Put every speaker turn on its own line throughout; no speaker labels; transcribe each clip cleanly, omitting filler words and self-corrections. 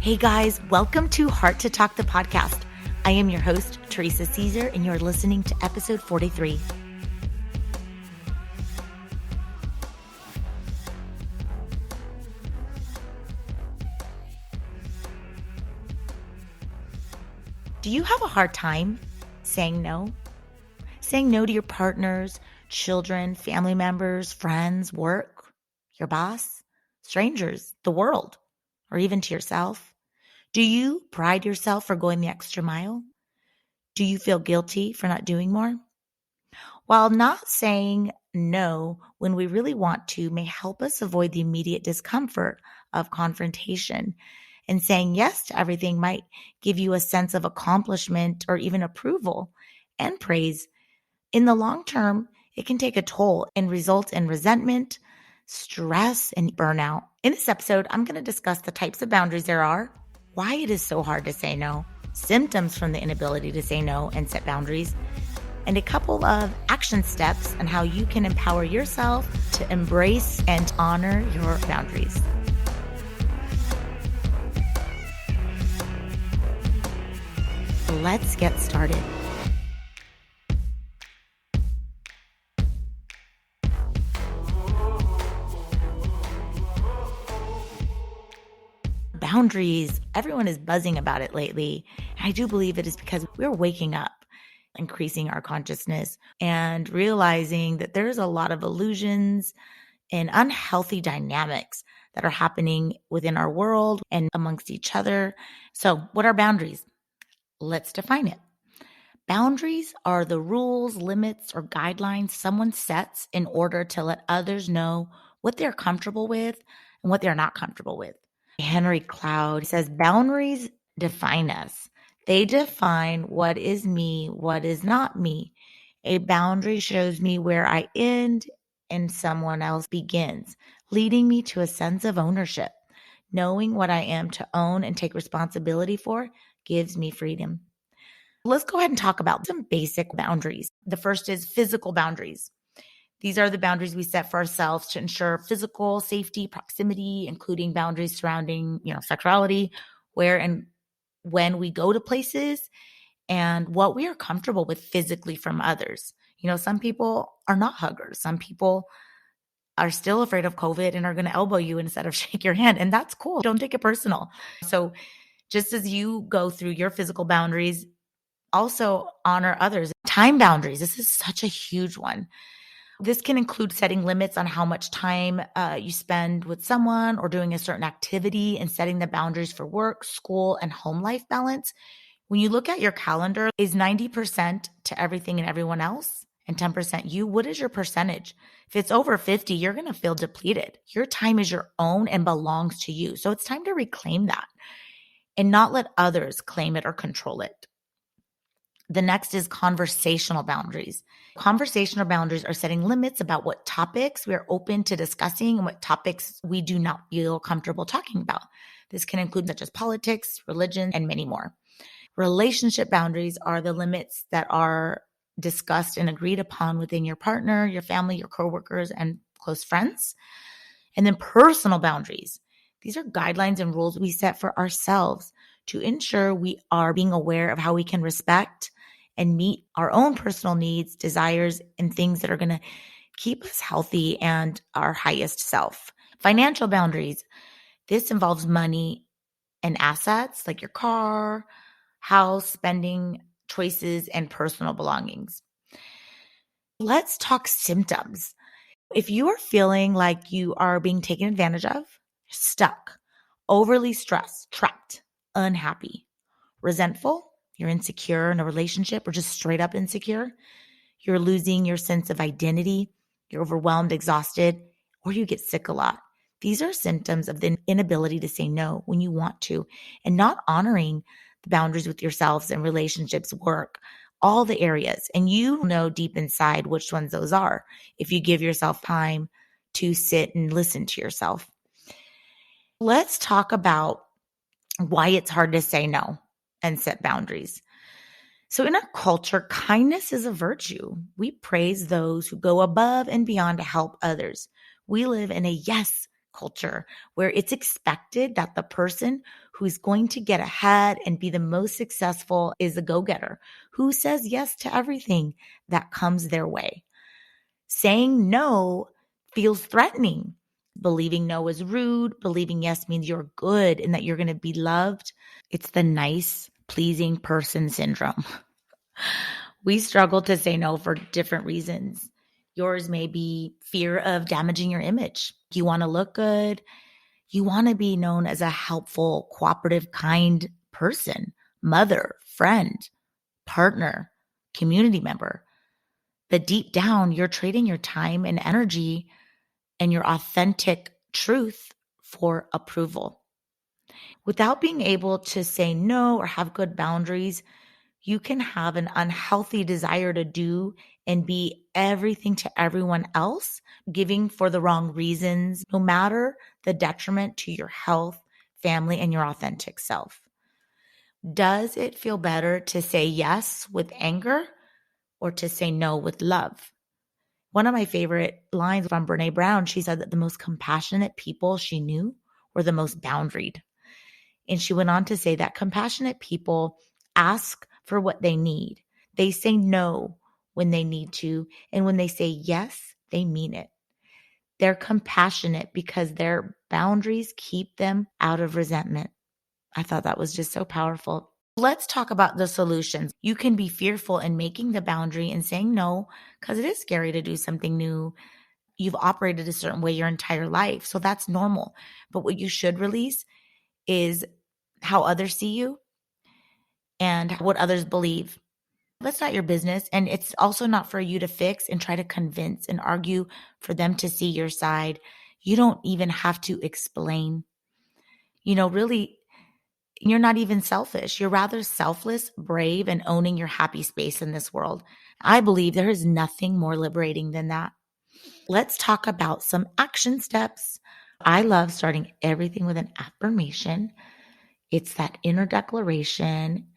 Hey guys, welcome to Heart to Talk, the podcast. I am your host, Teresa Caesar, and you're listening to episode 43. Do you have a hard time saying no? Saying no to your partners, children, family members, friends, work, your boss, strangers, the world, or even to yourself? Do you pride yourself for going the extra mile? Do you feel guilty for not doing more? While not saying no when we really want to may help us avoid the immediate discomfort of confrontation, and saying yes to everything might give you a sense of accomplishment or even approval and praise. In the long term, it can take a toll and result in resentment, stress, and burnout. In this episode, I'm going to discuss the types of boundaries there are, why it is so hard to say no, symptoms from the inability to say no and set boundaries, and a couple of action steps on how you can empower yourself to embrace and honor your boundaries. Let's get started. Boundaries, everyone is buzzing about it lately. And I do believe it is because we're waking up, increasing our consciousness, and realizing that there's a lot of illusions and unhealthy dynamics that are happening within our world and amongst each other. So, what are boundaries? Let's define it. Boundaries are the rules, limits, or guidelines someone sets in order to let others know what they're comfortable with and what they're not comfortable with. Henry Cloud says, boundaries define us. They define what is me, what is not me. A boundary shows me where I end and someone else begins, leading me to a sense of ownership. Knowing what I am to own and take responsibility for gives me freedom. Let's go ahead and talk about some basic boundaries. The first is physical boundaries. These are the boundaries we set for ourselves to ensure physical safety, proximity, including boundaries surrounding, sexuality, where and when we go to places, and what we are comfortable with physically from others. Some people are not huggers. Some people are still afraid of COVID and are going to elbow you instead of shake your hand. And that's cool. Don't take it personal. So just as you go through your physical boundaries, also honor others. Time boundaries. This is such a huge one. This can include setting limits on how much time you spend with someone or doing a certain activity, and setting the boundaries for work, school, and home life balance. When you look at your calendar, is 90% to everything and everyone else and 10% you? What is your percentage? If it's over 50, you're going to feel depleted. Your time is your own and belongs to you. So it's time to reclaim that and not let others claim it or control it. The next is conversational boundaries. Conversational boundaries are setting limits about what topics we are open to discussing and what topics we do not feel comfortable talking about. This can include such as politics, religion, and many more. Relationship boundaries are the limits that are discussed and agreed upon within your partner, your family, your coworkers, and close friends. And then personal boundaries. These are guidelines and rules we set for ourselves to ensure we are being aware of how we can respect and meet our own personal needs, desires, and things that are going to keep us healthy and our highest self. Financial boundaries. This involves money and assets like your car, house, spending choices, and personal belongings. Let's talk symptoms. If you are feeling like you are being taken advantage of, stuck, overly stressed, trapped, unhappy, resentful, you're insecure in a relationship or just straight up insecure, you're losing your sense of identity, you're overwhelmed, exhausted, or you get sick a lot. These are symptoms of the inability to say no when you want to, and not honoring the boundaries with yourselves and relationships, work, all the areas. And you know deep inside which ones those are if you give yourself time to sit and listen to yourself. Let's talk about why it's hard to say no and set boundaries. So in our culture, kindness is a virtue. We praise those who go above and beyond to help others. We live in a yes culture where it's expected that the person who's going to get ahead and be the most successful is a go-getter who says yes to everything that comes their way. Saying no feels threatening. Believing no is rude. Believing yes means you're good and that you're going to be loved. It's the nice, pleasing person syndrome. We struggle to say no for different reasons. Yours may be fear of damaging your image. You want to look good. You want to be known as a helpful, cooperative, kind person, mother, friend, partner, community member. But deep down, you're trading your time and energy and your authentic truth for approval. Without being able to say no or have good boundaries, you can have an unhealthy desire to do and be everything to everyone else, giving for the wrong reasons, no matter the detriment to your health, family, and your authentic self. Does it feel better to say yes with anger or to say no with love? One of my favorite lines from Brene Brown, she said that the most compassionate people she knew were the most boundaried. And she went on to say that compassionate people ask for what they need. They say no when they need to. And when they say yes, they mean it. They're compassionate because their boundaries keep them out of resentment. I thought that was just so powerful. Let's talk about the solutions. You can be fearful in making the boundary and saying no because it is scary to do something new. You've operated a certain way your entire life. So that's normal. But what you should release is how others see you and what others believe. That's not your business. And it's also not for you to fix and try to convince and argue for them to see your side. You don't even have to explain. Really, you're not even selfish. You're rather selfless, brave, and owning your happy space in this world. I believe there is nothing more liberating than that. Let's talk about some action steps. I love starting everything with an affirmation. It's that inner declaration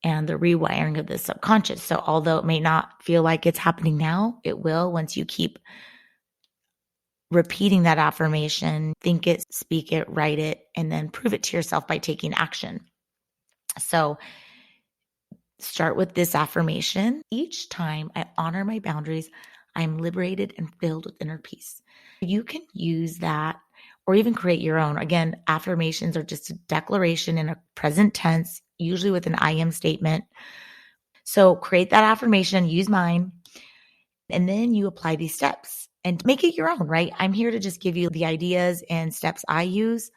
and the rewiring of the subconscious. So although it may not feel like it's happening now, it will once you keep repeating that affirmation, think it, speak it, write it, and then prove it to yourself by taking action. So start with this affirmation. Each time I honor my boundaries, I'm liberated and filled with inner peace. You can use that or even create your own. Again, affirmations are just a declaration in a present tense, usually with an I am statement. So create that affirmation, use mine, and then you apply these steps and make it your own, right? I'm here to just give you the ideas and steps I use.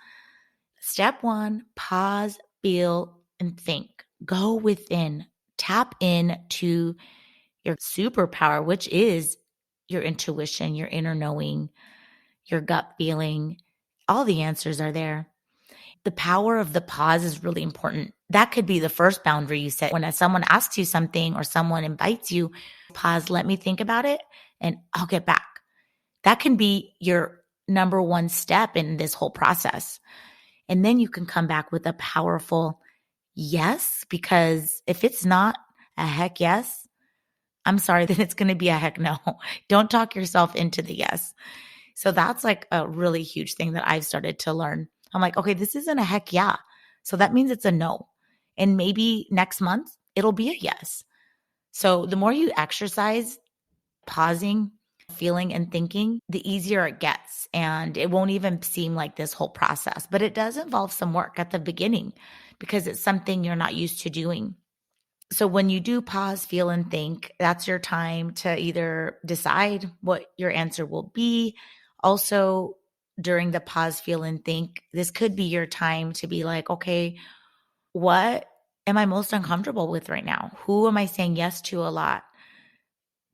Step 1, pause, feel, and think. Go within. Tap into your superpower, which is your intuition, your inner knowing, your gut feeling. All the answers are there. The power of the pause is really important. That could be the first boundary you set. When someone asks you something or someone invites you, pause, let me think about it, and I'll get back. That can be your number one step in this whole process. And then you can come back with a powerful yes, because if it's not a heck yes, I'm sorry, then it's going to be a heck no. Don't talk yourself into the yes. So that's like a really huge thing that I've started to learn. I'm like, okay, this isn't a heck yeah. So that means it's a no. And maybe next month it'll be a yes. So the more you exercise pausing, feeling, and thinking, the easier it gets. And it won't even seem like this whole process. But it does involve some work at the beginning because it's something you're not used to doing. So when you do pause, feel, and think, that's your time to either decide what your answer will be. Also, during the pause, feel, and think, this could be your time to be like, okay, what am I most uncomfortable with right now? Who am I saying yes to a lot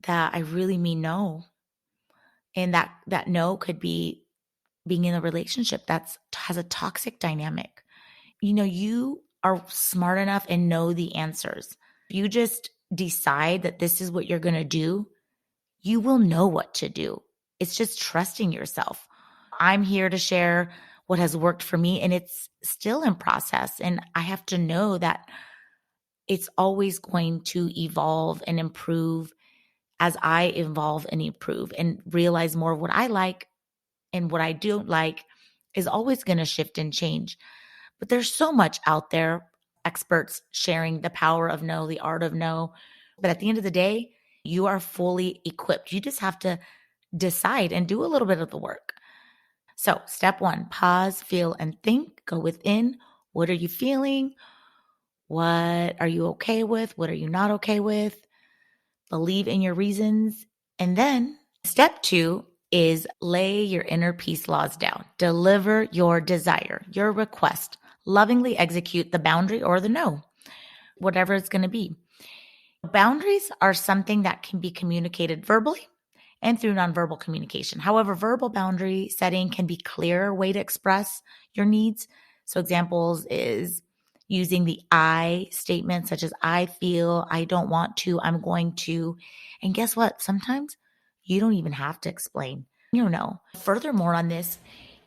that I really mean no? And that no could be being in a relationship that has a toxic dynamic. You are smart enough and know the answers. You just decide that this is what you're going to do, you will know what to do. It's just trusting yourself. I'm here to share what has worked for me, and it's still in process. And I have to know that it's always going to evolve and improve as I evolve and improve and realize more of what I like and what I don't like is always going to shift and change. But there's so much out there, experts sharing the power of no, the art of no. But at the end of the day, you are fully equipped. You just have to decide and do a little bit of the work. So, step one, pause, feel, and think. Go within. What are you feeling? What are you okay with? What are you not okay with? Believe in your reasons. And then step two is lay your inner peace laws down. Deliver your desire, your request. Lovingly execute the boundary or the no, whatever it's going to be. Boundaries are something that can be communicated verbally and through nonverbal communication. However, verbal boundary setting can be a clearer way to express your needs. So examples is using the I statement, such as I feel, I don't want to, I'm going to. And guess what? Sometimes you don't even have to explain. You know. Furthermore on this,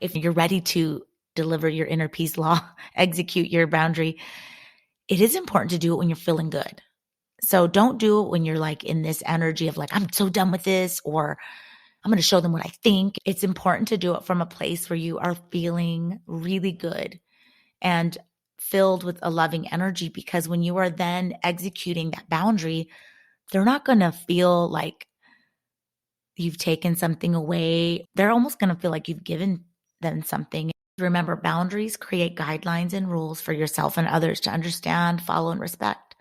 if you're ready to deliver your inner peace law, execute your boundary, it is important to do it when you're feeling good. So don't do it when you're like in this energy of like, I'm so done with this, or I'm going to show them what I think. It's important to do it from a place where you are feeling really good and filled with a loving energy, because when you are then executing that boundary, they're not going to feel like you've taken something away. They're almost going to feel like you've given them something. Remember, boundaries create guidelines and rules for yourself and others to understand, follow, and respect.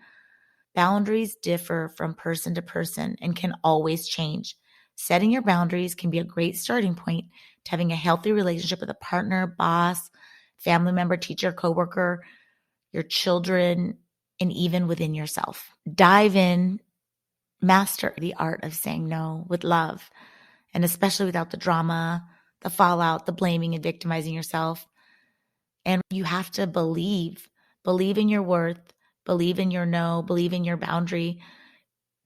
Boundaries differ from person to person and can always change. Setting your boundaries can be a great starting point to having a healthy relationship with a partner, boss, family member, teacher, coworker, your children, and even within yourself. Dive in, master the art of saying no with love, and especially without the drama, the fallout, the blaming and victimizing yourself. And you have to believe in your worth, believe in your no, believe in your boundary,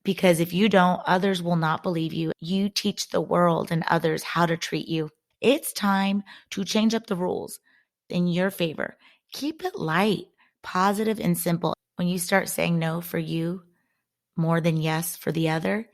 because if you don't, others will not believe you. You teach the world and others how to treat you. It's time to change up the rules in your favor. Keep it light, positive, and simple. When you start saying no for you more than yes for the other,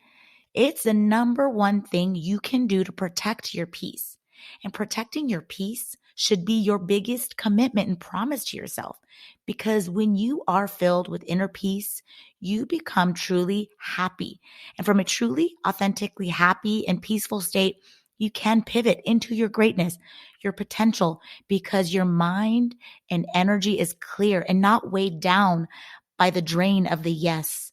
it's the number one thing you can do to protect your peace. And protecting your peace should be your biggest commitment and promise to yourself. Because when you are filled with inner peace, you become truly happy. And from a truly, authentically happy and peaceful state, you can pivot into your greatness, your potential, because your mind and energy is clear and not weighed down by the drain of the yes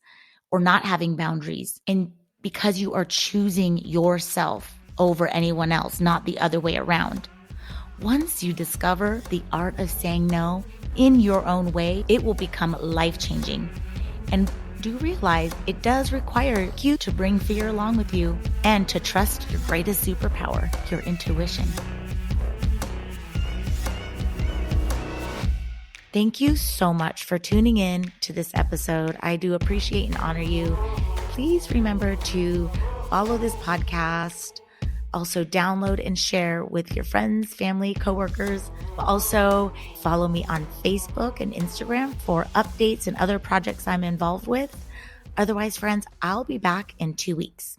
or not having boundaries. And because you are choosing yourself over anyone else, not the other way around. Once you discover the art of saying no in your own way, it will become life-changing. And do realize it does require you to bring fear along with you and to trust your greatest superpower, your intuition. Thank you so much for tuning in to this episode. I do appreciate and honor you. Please remember to follow this podcast. Also download and share with your friends, family, coworkers. Also follow me on Facebook and Instagram for updates and other projects I'm involved with. Otherwise, friends, I'll be back in 2 weeks.